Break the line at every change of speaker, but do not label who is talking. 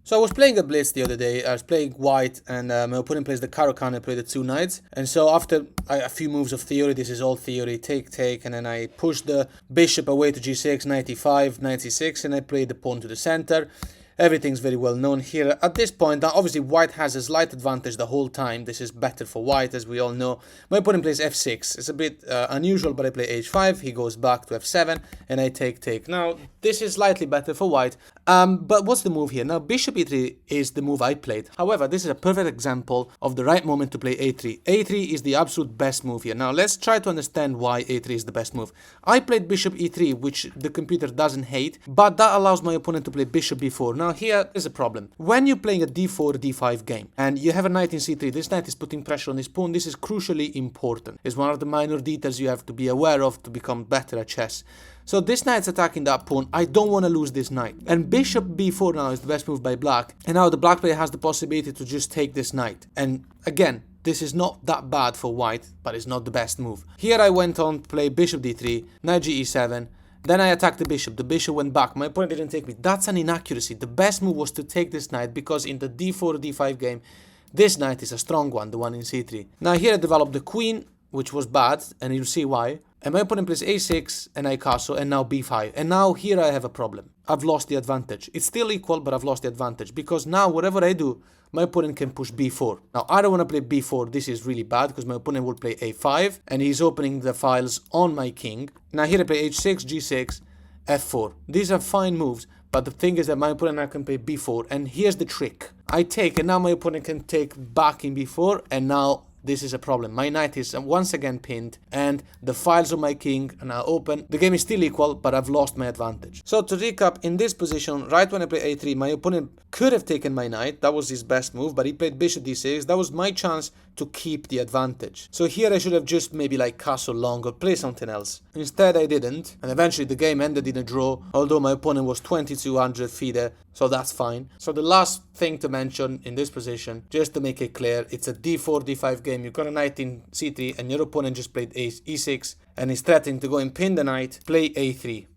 So I was playing a blitz the other day. I was playing white, and my opponent plays the Caro-Kann. I play the 2 knights. And so after a few moves of theory, this is all theory, take, and then I push the bishop away to g6, knight e5, knight c6, and I play the pawn to the center. Everything's very well known here. At this point, now obviously white has a slight advantage the whole time. This is better for white, as we all know. My opponent plays f6. It's a bit unusual, but I play h5. He goes back to f7, and I take. Now, this is slightly better for white. But what's the move here? Now, bishop e3 is the move I played. However, this is a perfect example of the right moment to play a3. a3 is the absolute best move here. Now, let's try to understand why a3 is the best move. I played bishop e3, which the computer doesn't hate, but that allows my opponent to play bishop b4. Now, here is a problem. When you're playing a d4, d5 game, and you have a knight in c3, this knight is putting pressure on his pawn. This is crucially important. It's one of the minor details you have to be aware of to become better at chess. So this knight's attacking that pawn. I don't want to lose this knight. And bishop b4 now is the best move by black. And now the black player has the possibility to just take this knight. And again, this is not that bad for white, but it's not the best move. Here I went on to play bishop d3, knight ge7. Then I attacked the bishop. The bishop went back. My opponent didn't take me. That's an inaccuracy. The best move was to take this knight because in the d4, d5 game, this knight is a strong one, the one in c3. Now here I developed the queen, which was bad, and you'll see why. And my opponent plays a6, and I castle, and now b5. And now here I have a problem. I've lost the advantage. It's still equal, but I've lost the advantage. Because now, whatever I do, my opponent can push b4. Now, I don't want to play b4. This is really bad, because my opponent will play a5, and he's opening the files on my king. Now here I play h6, g6, f4. These are fine moves, but the thing is that my opponent now can play b4. And here's the trick. I take, and now my opponent can take back in b4, and now this is a problem. My knight is once again pinned, and the files of my king are now open. The game is still equal, but I've lost my advantage. So to recap, in this position, right when I play a3, my opponent could have taken my knight. That was his best move, but he played bishop d6. That was my chance to keep the advantage. So here I should have just maybe like castle long or play something else. Instead I didn't, and eventually the game ended in a draw, although my opponent was 2200 FIDE, so that's fine. So the last thing to mention in this position, just to make it clear, it's a d4, d5 game. You've got a knight in c3, and your opponent just played e6, and is threatening to go and pin the knight, play a3.